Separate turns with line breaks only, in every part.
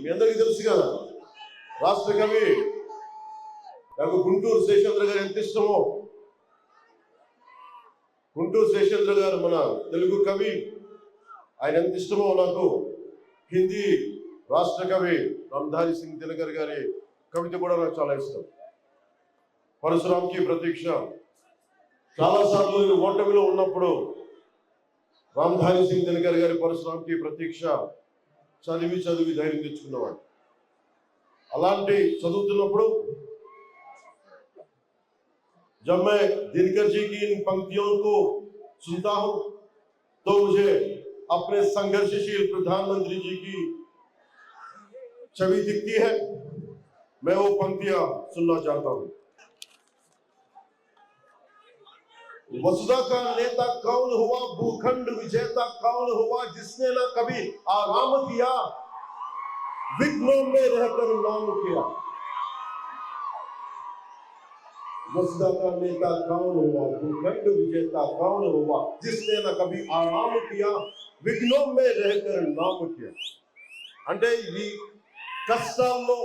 మీ అందరికీ తెలుసు కదా, రాష్ట్ర కవి నాకు గుంటూరు శేషేంద్ర గారు ఎంత ఇష్టమో. గుంటూరు శేషేంద్ర గారు మన తెలుగు కవి, ఆయన ఎంత ఇష్టమో నాకు హిందీ రాష్ట్ర కవి రామధారి సింగ్ దినకర్ గారి కవిత కూడా నాకు చాలా ఇష్టం. పరశురాంకి ప్రతీక్ష. చాలాసార్లు నేను ఓటమిలో ఉన్నప్పుడు రామధారి సింగ్ దినకర్ గారి పరశురాంకి ప్రతీక్ష చదివి చదివి ధైర్యం తెచ్చుకున్నవాడు. అలాంటి చదువుతున్నప్పుడు जब मैं दिनकर जी की इन पंक्तियों को सुनता हूं तो मुझे अपने संघर्षशील प्रधानमंत्री जी की छवि दिखती है. मैं वो पंक्तियां सुनना चाहता हूं. वसुधा का नेता कौन हुआ, भूखंड विजेता कौन हुआ, जिसने न कभी आराम किया, विघ्नों में रहकर नाम किया. वसुधा का नेता कौन हुआ, भूखंड विजेता कौन हुआ, जिसने न कभी आराम किया, विघ्नों में रहकर नाम किया. అంటే ఈ కష్టాల్లో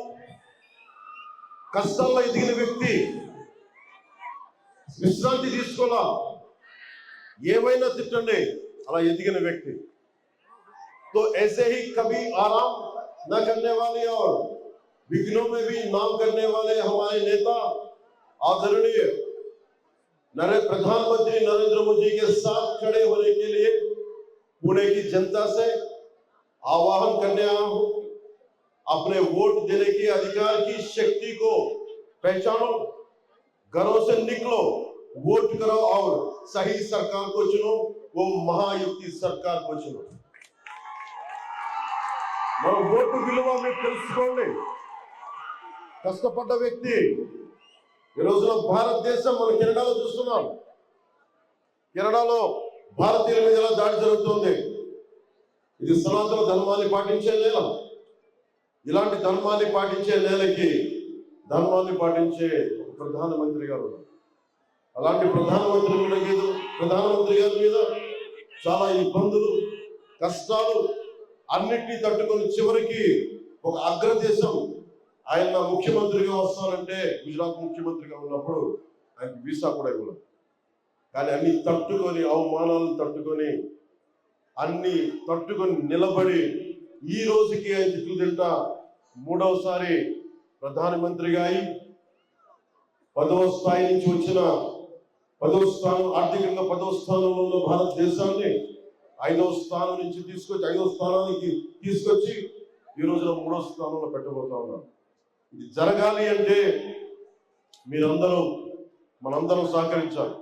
ఎదిగిన వ్యక్తి విశ్రాంతి తీసుకోవాలా, ఏమైనా తిట్టండి, అలా ఎదిగిన వ్యక్తి. तो ऐसे ही कभी आराम न करने वाले और विघ्नों में भी नाम करने वाले हमारे नेता आदरणीय प्रधानमंत्री नरेंद्र मोदी के साथ खड़े होने के लिए पुणे की जनता से आह्वान करने आया हूं. अपने वोट देने के अधिकार की शक्ति को पहचानो, घरों से निकलो, वोट करो और सही सरकार को चुनो, वो महायुति सरकार को चुनो. మనం ఓటు విలువ మీకు తెలుసుకోండి. కష్టపడ్డ వ్యక్తి ఈ రోజున భారతదేశం మన కెనడాలో చూస్తున్నాం. కెనడాలో భారతీయుల మీద ఎలా దాడి జరుగుతుంది. ఇది సనాతన ధర్మాన్ని పాటించే నేల. ఇలాంటి ధర్మాన్ని పాటించే నేలకి ధర్మాన్ని పాటించే ప్రధానమంత్రి గారు. అలాంటి ప్రధానమంత్రి గారి మీద చాలా ఇబ్బందులు, కష్టాలు అన్నిటినీ తట్టుకొని చివరికి ఒక అగ్రదేశం ఆయన ముఖ్యమంత్రిగా వస్తానంటే, గుజరాత్ ముఖ్యమంత్రిగా ఉన్నప్పుడు ఆయనకి వీసా కూడా ఇవ్వలేదు. కానీ అన్ని తట్టుకొని, అవమానాలను తట్టుకొని, అన్ని తట్టుకొని నిలబడి ఈ రోజుకి ఆయన తిట్లు తింటా మూడవసారి ప్రధానమంత్రిగా అయి 10వ స్థాయి నుంచి వచ్చిన 10వ స్థానం, ఆర్థికంగా 10వ స్థానంలో ఉన్న భారతదేశాన్ని 5వ స్థానం నుంచి తీసుకొచ్చి 5వ స్థానానికి తీసుకొచ్చి ఈ రోజున 3వ స్థానంలో పెట్టబోతా ఉన్నారు. ఇది జరగాలి అంటే మీరందరూ, మనందరం సహకరించాలి.